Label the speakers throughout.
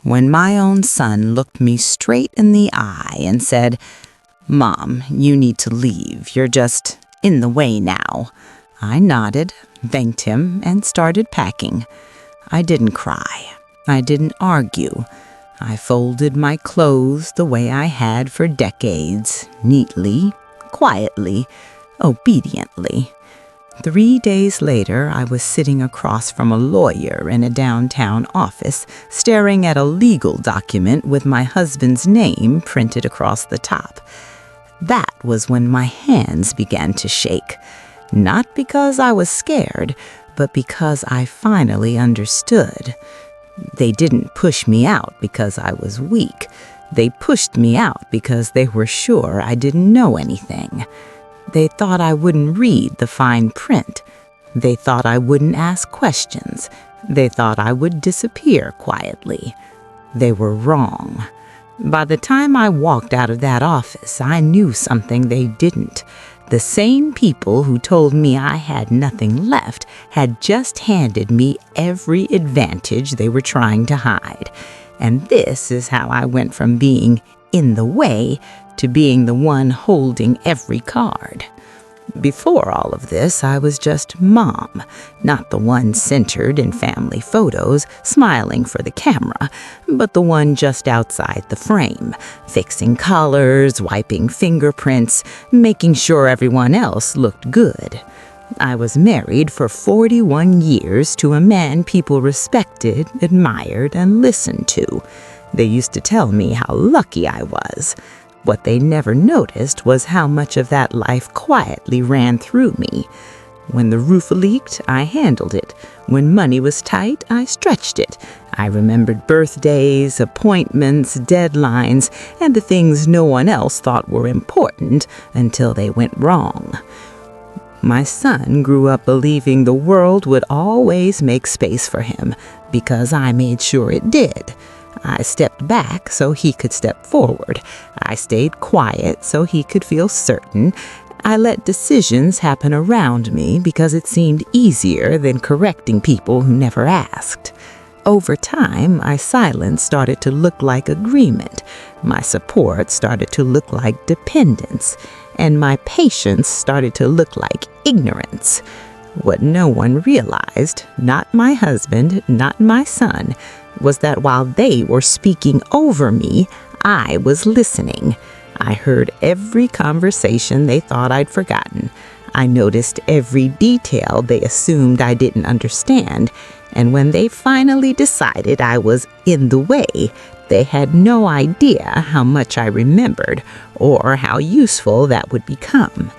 Speaker 1: when my own son looked me straight in the eye and said, "Mom, you need to leave. You're just in the way now." I nodded, thanked him, and started packing. I didn't cry. I didn't argue. I folded my clothes the way I had for decades, neatly, quietly, obediently. 3 days later, I was sitting across from a lawyer in a downtown office, staring at a legal document with my husband's name printed across the top. That was when my hands began to shake. Not because I was scared, but because I finally understood. They didn't push me out because I was weak. They pushed me out because they were sure I didn't know anything. They thought I wouldn't read the fine print. They thought I wouldn't ask questions. They thought I would disappear quietly. They were wrong. By the time I walked out of that office, I knew something they didn't. The same people who told me I had nothing left had just handed me every advantage they were trying to hide. And this is how I went from being in the way to being the one holding every card. Before all of this, I was just Mom, not the one centered in family photos, smiling for the camera, but the one just outside the frame, fixing collars, wiping fingerprints, making sure everyone else looked good. I was married for 41 years to a man people respected, admired, and listened to. They used to tell me how lucky I was. What they never noticed was how much of that life quietly ran through me. When the roof leaked, I handled it. When money was tight, I stretched it. I remembered birthdays, appointments, deadlines, and the things no one else thought were important until they went wrong. My son grew up believing the world would always make space for him because I made sure it did. I stepped back so he could step forward. I stayed quiet so he could feel certain. I let decisions happen around me because it seemed easier than correcting people who never asked. Over time, my silence started to look like agreement. My support started to look like dependence. And my patience started to look like ignorance. What no one realized, not my husband, not my son, was that while they were speaking over me, I was listening. I heard every conversation they thought I'd forgotten. I noticed every detail they assumed I didn't understand. And when they finally decided I was in the way, they had no idea how much I remembered or how useful that would become.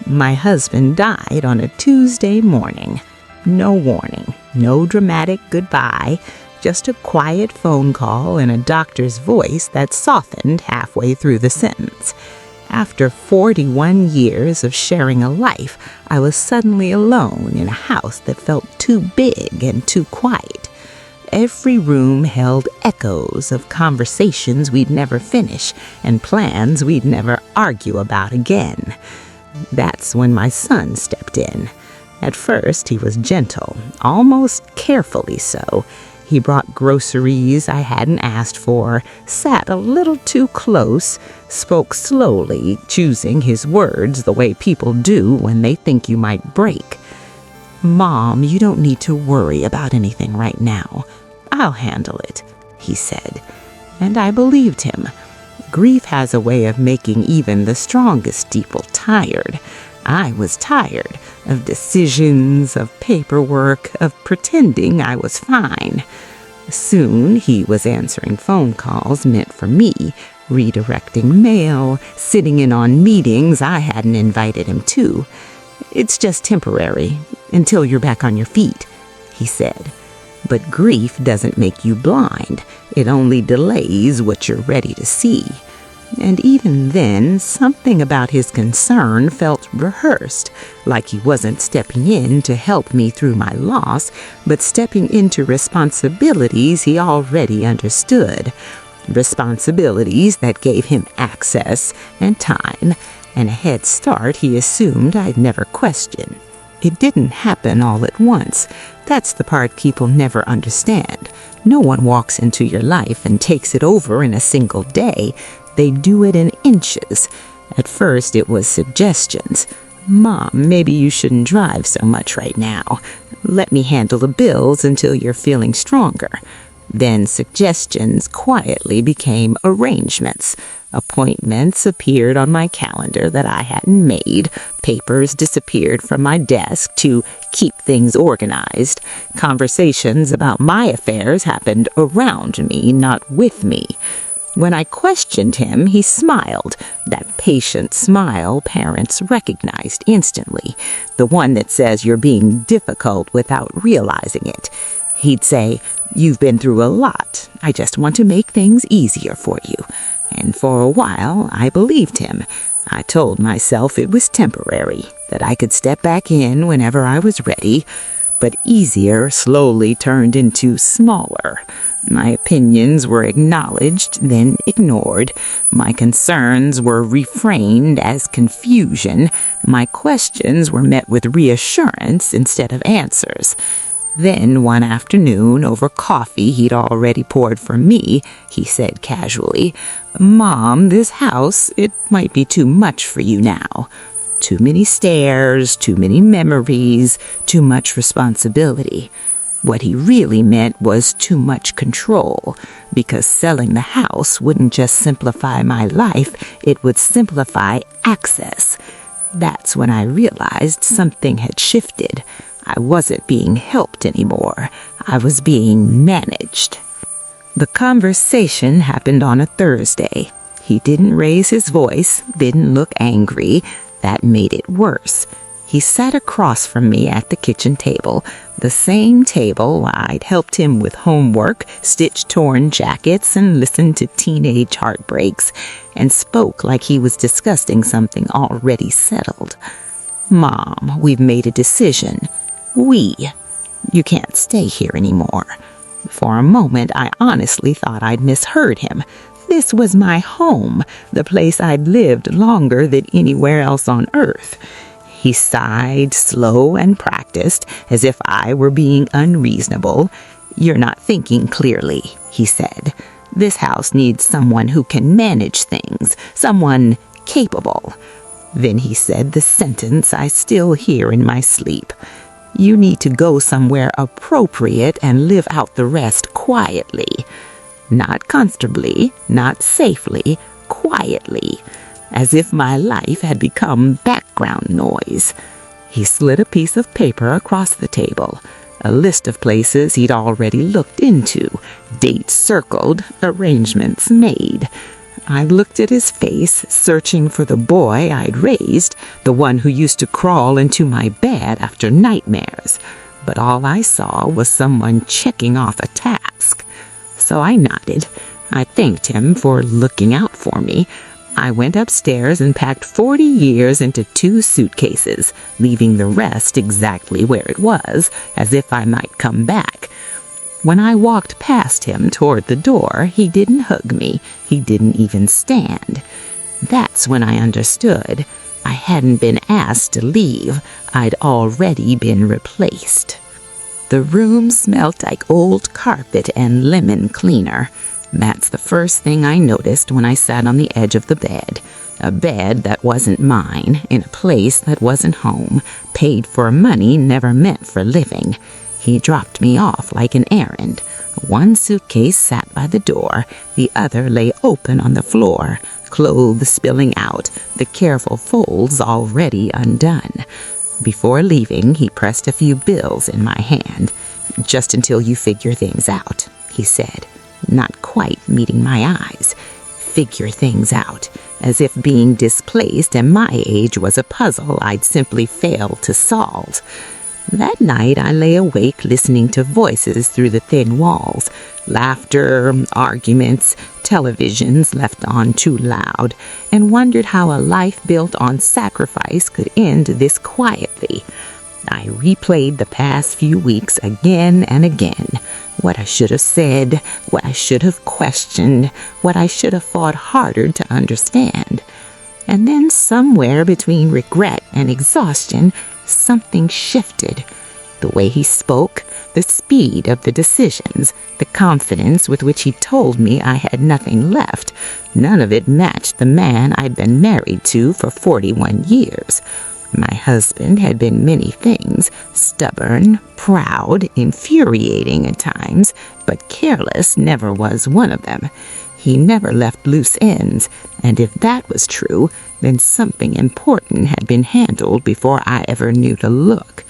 Speaker 1: My husband died on a Tuesday morning. No warning, no dramatic goodbye, just a quiet phone call and a doctor's voice that softened halfway through the sentence. After 41 years of sharing a life, I was suddenly alone in a house that felt too big and too quiet. Every room held echoes of conversations we'd never finish and plans we'd never argue about again. That's when my son stepped in. At first, he was gentle, almost carefully so. He brought groceries I hadn't asked for, sat a little too close, spoke slowly, choosing his words the way people do when they think you might break. "Mom, you don't need to worry about anything right now. I'll handle it," he said. And I believed him. Grief has a way of making even the strongest people tired. I was tired of decisions, of paperwork, of pretending I was fine. Soon he was answering phone calls meant for me, redirecting mail, sitting in on meetings I hadn't invited him to. "It's just temporary, until you're back on your feet," he said. But grief doesn't make you blind. It only delays what you're ready to see. And even then, something about his concern felt rehearsed, like he wasn't stepping in to help me through my loss, but stepping into responsibilities he already understood. Responsibilities that gave him access and time, and a head start he assumed I'd never question. It didn't happen all at once. That's the part people never understand. No one walks into your life and takes it over in a single day. They do it in inches. At first, it was suggestions. Mom, maybe you shouldn't drive so much right now. Let me handle the bills until you're feeling stronger. Then suggestions quietly became arrangements. Appointments appeared on my calendar that I hadn't made. Papers disappeared from my desk to keep things organized. Conversations about my affairs happened around me, not with me. When I questioned him, he smiled. That patient smile parents recognized instantly. The one that says you're being difficult without realizing it. He'd say, "You've been through a lot. I just want to make things easier for you." And for a while, I believed him. I told myself it was temporary, that I could step back in whenever I was ready. But easier slowly turned into smaller. My opinions were acknowledged, then ignored. My concerns were reframed as confusion. My questions were met with reassurance instead of answers. Then one afternoon, over coffee he'd already poured for me, he said casually, "Mom, this house, it might be too much for you now. Too many stairs, too many memories, too much responsibility." What he really meant was too much control, because selling the house wouldn't just simplify my life, it would simplify access. That's when I realized something had shifted. I wasn't being helped anymore. I was being managed. The conversation happened on a Thursday. He didn't raise his voice, didn't look angry. That made it worse. He sat across from me at the kitchen table, the same table I'd helped him with homework, stitched torn jackets, and listened to teenage heartbreaks, and spoke like he was discussing something already settled. "Mom, we've made a decision. You can't stay here anymore." For a moment, I honestly thought I'd misheard him. This was my home, the place I'd lived longer than anywhere else on earth. He sighed, slow and practiced, as if I were being unreasonable. "You're not thinking clearly," he said. "This house needs someone who can manage things, someone capable." Then he said the sentence I still hear in my sleep. "You need to go somewhere appropriate and live out the rest quietly." Not comfortably, not safely, quietly, as if my life had become background noise. He slid a piece of paper across the table, a list of places he'd already looked into, dates circled, arrangements made. I looked at his face, searching for the boy I'd raised, the one who used to crawl into my bed after nightmares. But all I saw was someone checking off a task. So I nodded. I thanked him for looking out for me. I went upstairs and packed 40 years into 2 suitcases, leaving the rest exactly where it was, as if I might come back. When I walked past him toward the door, he didn't hug me. He didn't even stand. That's when I understood. I hadn't been asked to leave. I'd already been replaced. The room smelled like old carpet and lemon cleaner. That's the first thing I noticed when I sat on the edge of the bed. A bed that wasn't mine, in a place that wasn't home, paid for money never meant for living. He dropped me off like an errand. One suitcase sat by the door, the other lay open on the floor, clothes spilling out, the careful folds already undone. Before leaving, he pressed a few bills in my hand. "Just until you figure things out," he said, not quite meeting my eyes. Figure things out, as if being displaced at my age was a puzzle I'd simply failed to solve. That night, I lay awake listening to voices through the thin walls. Laughter, arguments, televisions left on too loud, and wondered how a life built on sacrifice could end this quietly. I replayed the past few weeks again and again. What I should have said, what I should have questioned, what I should have fought harder to understand. And then somewhere between regret and exhaustion,
Speaker 2: something shifted. The way he spoke, the speed of the decisions, the confidence with which he told me I had nothing left, none of it matched the man I'd been married to for 41 years. My husband had been many things, stubborn, proud, infuriating at times, but careless never was one of them. He never left loose ends, and if that was true, then something important had been handled before I ever knew to look.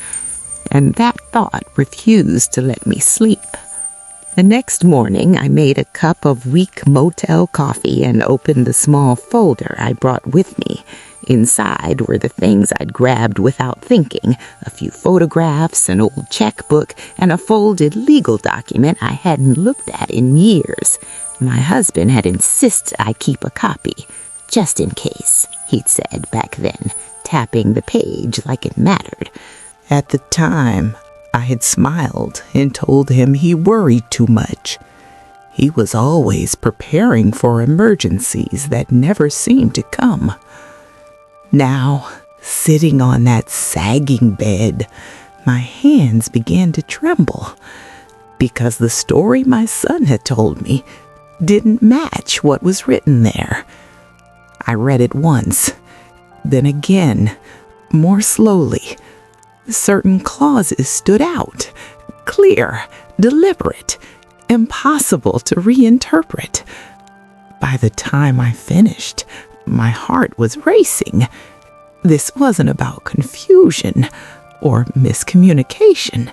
Speaker 2: And that thought refused to let me sleep. The next morning, I made a cup of weak motel coffee and opened the small folder I brought with me. Inside were the things I'd grabbed without thinking, a few photographs, an old checkbook, and a folded legal document I hadn't looked at in years. My husband had insisted I keep a copy, just in case, he'd said back then, tapping the page like it mattered.
Speaker 1: At the time, I had smiled and told him he worried too much. He was always preparing for emergencies that never seemed to come. Now, sitting on that sagging bed, my hands began to tremble because the story my son had told me didn't match what was written there. I read it once, then again, more slowly. Certain clauses stood out, clear, deliberate, impossible to reinterpret. By the time I finished, my heart was racing. This wasn't about confusion or miscommunication.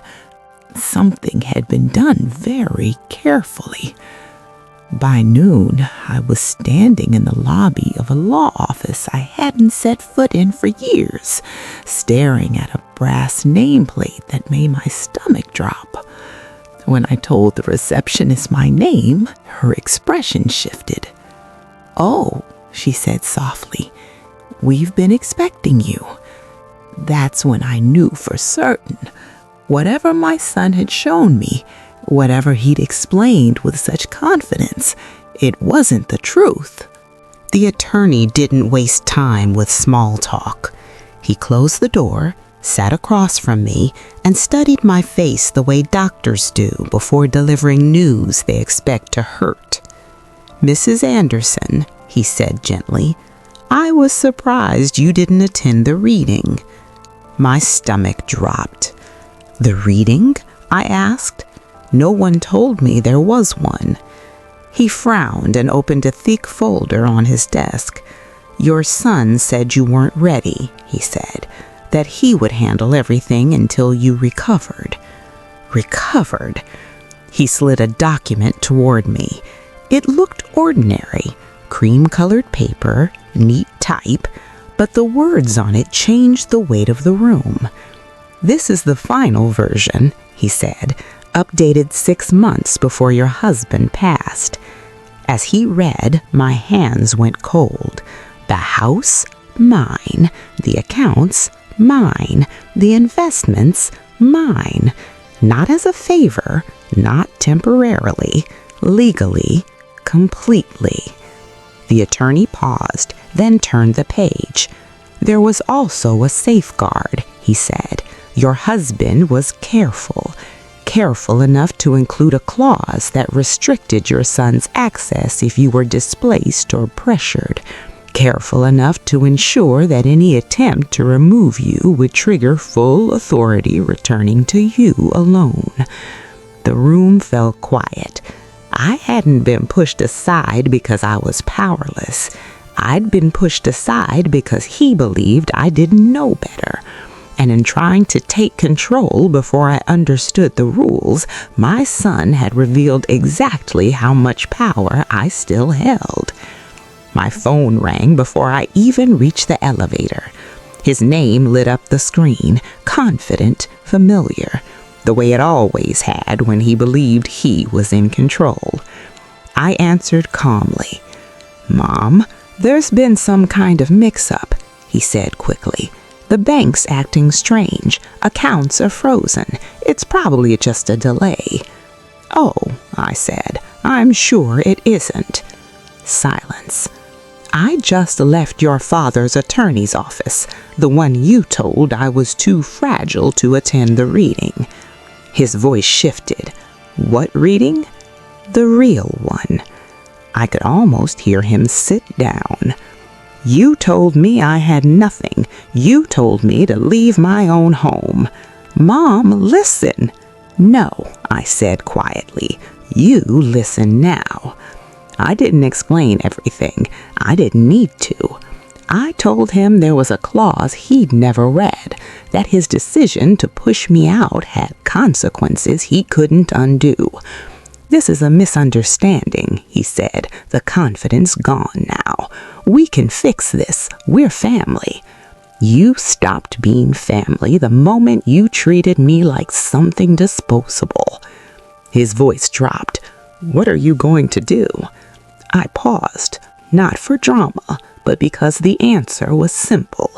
Speaker 1: Something had been done very carefully. By noon, I was standing in the lobby of a law office I hadn't set foot in for years, staring at a brass nameplate that made my stomach drop. When I told the receptionist my name, her expression shifted. "Oh," she said softly, "we've been expecting you." That's when I knew for certain. Whatever my son had shown me, whatever he'd explained with such confidence, it wasn't the truth. The attorney didn't waste time with small talk. He closed the door, sat across from me, and studied my face the way doctors do before delivering news they expect to hurt. "Mrs. Anderson," he said gently, "I was surprised you didn't attend the reading." My stomach dropped. "The reading?" I asked. No one told me there was one. He frowned and opened a thick folder on his desk. "Your son said you weren't ready," he said, "that he would handle everything until you recovered." Recovered? He slid a document toward me. It looked ordinary, cream-colored paper, neat type, but the words on it changed the weight of the room. "This is the final version," he said, "updated 6 months before your husband passed." As he read, my hands went cold. The house? Mine. The accounts? Mine. The investments? Mine. Not as a favor, not temporarily, legally, completely. The attorney paused, then turned the page. "There was also a safeguard," he said. "Your husband was careful enough to include a clause that restricted your son's access if you were displaced or pressured, careful enough to ensure that any attempt to remove you would trigger full authority returning to you alone." The room fell quiet. I hadn't been pushed aside because I was powerless. I'd been pushed aside because he believed I didn't know better. And in trying to take control before I understood the rules, my son had revealed exactly how much power I still held. My phone rang before I even reached the elevator. His name lit up the screen, confident, familiar, the way it always had when he believed he was in control. I answered calmly. "Mom, there's been some kind of mix-up," he said quickly. "The bank's acting strange. Accounts are frozen. It's probably just a delay." "Oh," I said, "I'm sure it isn't." Silence.
Speaker 2: I just left your father's attorney's office, the one you told I was too fragile to attend the reading. His voice shifted. What reading? The real one. I could almost hear him sit down. You told me I had nothing. You told me to leave my own home. Mom, listen. No, I said quietly. You listen now. I didn't explain everything. I didn't need to. I told him there was a clause he'd never read, that his decision to push me out had consequences he couldn't undo. This is a misunderstanding, he said, the confidence gone now. We can fix this. We're family. You stopped being family the moment you treated me like something disposable. His voice dropped. What are you going to do? I paused, not for drama, but because the answer was simple.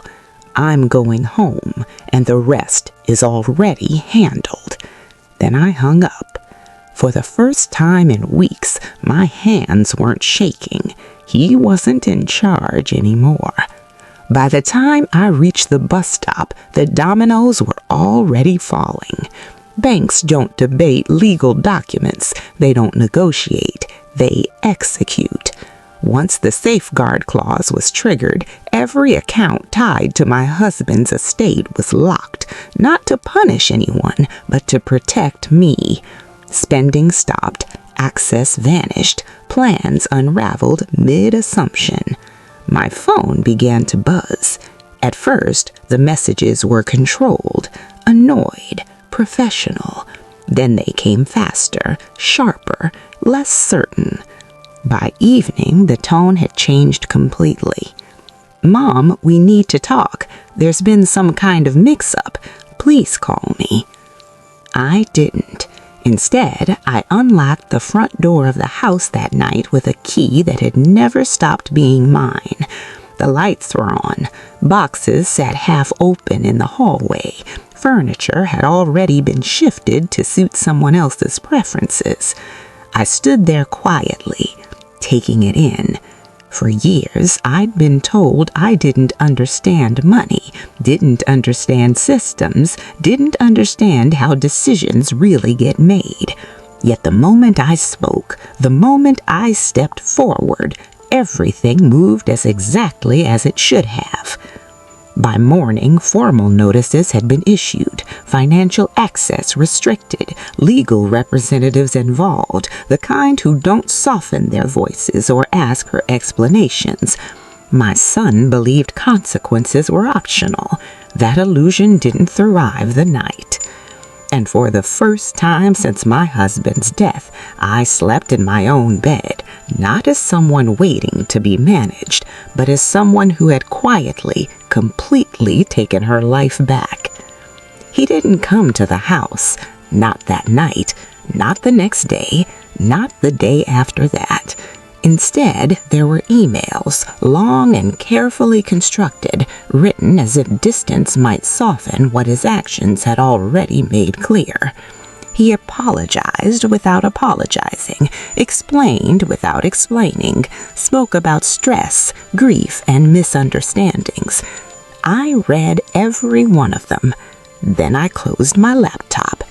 Speaker 2: I'm going home, and the rest is already handled. Then I hung up. For the first time in weeks, my hands weren't shaking. He wasn't in charge anymore. By the time I reached the bus stop, the dominoes were already falling. Banks don't debate legal documents. They don't negotiate. They execute. Once the safeguard clause was triggered, every account tied to my husband's estate was locked, not to punish anyone, but to protect me. Spending stopped, access vanished, plans unraveled mid-assumption. My phone began to buzz. At first, the messages were controlled, annoyed, professional. Then they came faster, sharper, less certain. By evening, the tone had changed completely. Mom, we need to talk. There's been some kind of mix-up. Please call me. I didn't. Instead, I unlocked the front door of the house that night with a key that had never stopped being mine. The lights were on. Boxes sat half open in the hallway. Furniture had already been shifted to suit someone else's preferences. I stood there quietly, taking it in. For years, I'd been told I didn't understand money, didn't understand systems, didn't understand how decisions really get made. Yet the moment I spoke, the moment I stepped forward, everything moved as exactly as it should have. By morning, formal notices had been issued, financial access restricted, legal representatives involved, the kind who don't soften their voices or ask for explanations. My son believed consequences were optional. That illusion didn't thrive the night. And for the first time since my husband's death, I slept in my own bed, not as someone waiting to be managed, but as someone who had quietly, completely taken her life back. He didn't come to the house, not that night, not the next day, not the day after that. Instead, there were emails, long and carefully constructed, written as if distance might soften what his actions had already made clear. He apologized without apologizing, explained without explaining, spoke about stress, grief, and misunderstandings. I read every one of them. Then I closed my laptop.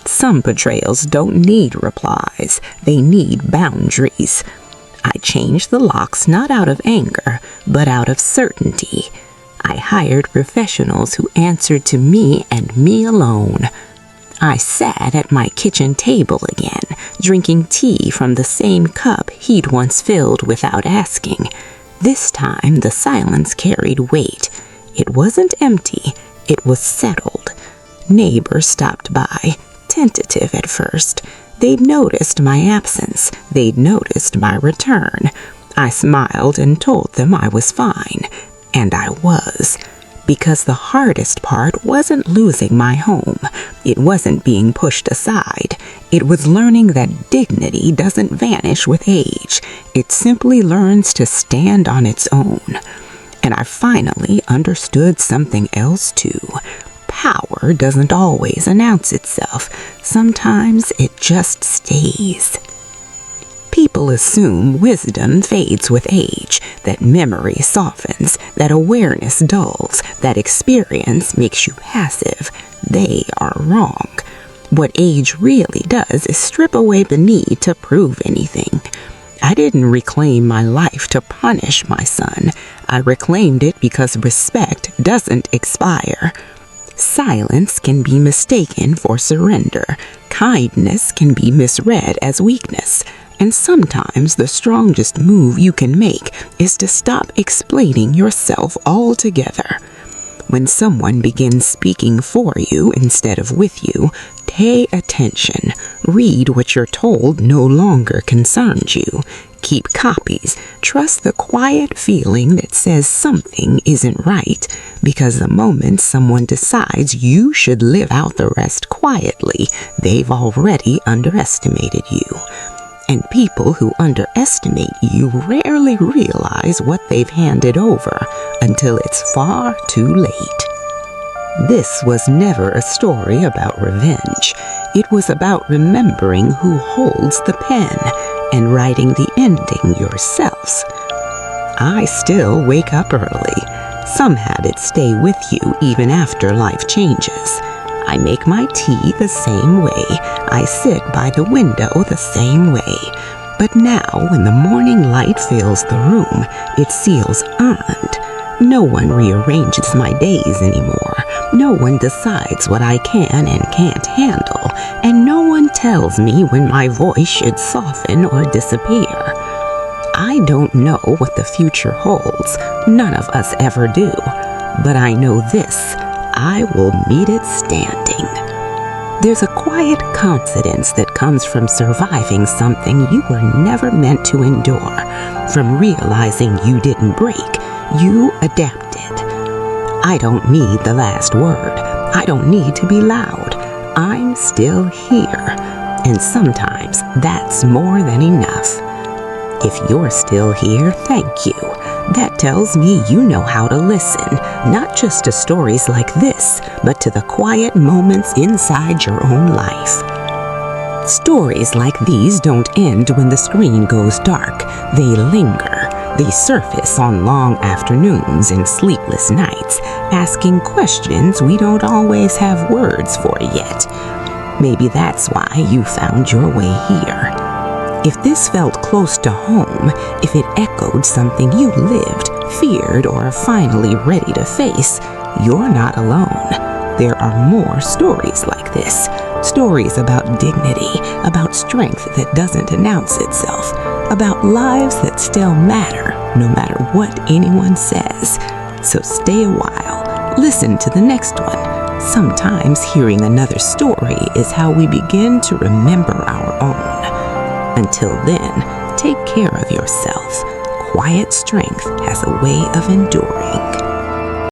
Speaker 2: Some betrayals don't need replies. They need boundaries. I changed the locks not out of anger, but out of certainty. I hired professionals who answered to me and me alone. I sat at my kitchen table again, drinking tea from the same cup he'd once filled without asking. This time the silence carried weight. It wasn't empty, it was settled. Neighbors stopped by, tentative at first. They'd noticed my absence. They'd noticed my return. I smiled and told them I was fine. And I was. Because the hardest part wasn't losing my home. It wasn't being pushed aside. It was learning that dignity doesn't vanish with age. It simply learns to stand on its own. And I finally understood something else too. Power doesn't always announce itself. Sometimes it just stays. People assume wisdom fades with age, that memory softens, that awareness dulls, that experience makes you passive. They are wrong. What age really does is strip away the need to prove anything. I didn't reclaim my life to punish my son. I reclaimed it because respect doesn't expire. Silence can be mistaken for surrender. Kindness can be misread as weakness. And sometimes the strongest move you can make is to stop explaining yourself altogether. When someone begins speaking for you instead of with you, pay attention. Read what you're told no longer concerns you. Keep copies. Trust the quiet feeling that says something isn't right, because the moment someone decides you should live out the rest quietly, they've already underestimated you. And people who underestimate you rarely realize what they've handed over until it's far too late. This was never a story about revenge. It was about remembering who holds the pen and writing the ending yourselves. I still wake up early. Some habits stay with you even after life changes. I make my tea the same way. I sit by the window the same way. But now, when the morning light fills the room, it feels earned. No one rearranges my days anymore. No one decides what I can and can't handle. And no one tells me when my voice should soften or disappear. I don't know what the future holds. None of us ever do. But I know this. I will meet it standing. There's a quiet confidence that comes from surviving something you were never meant to endure, from realizing you didn't break, you adapted. I don't need the last word. I don't need to be loud. I'm still here, and sometimes that's more than enough. If you're still here, thank you. That tells me you know how to listen, not just to stories like this, but to the quiet moments inside your own life. Stories like these don't end when the screen goes dark. They linger. They surface on long afternoons and sleepless nights, asking questions we don't always have words for yet. Maybe that's why you found your way here. If this felt close to home, if it echoed something you lived, feared, or are finally ready to face, you're not alone. There are more stories like this. Stories about dignity, about strength that doesn't announce itself, about lives that still matter, no matter what anyone says. So stay a while. Listen to the next one. Sometimes hearing another story is how we begin to remember our own. Until then, take care of yourself. Quiet strength has a way of enduring.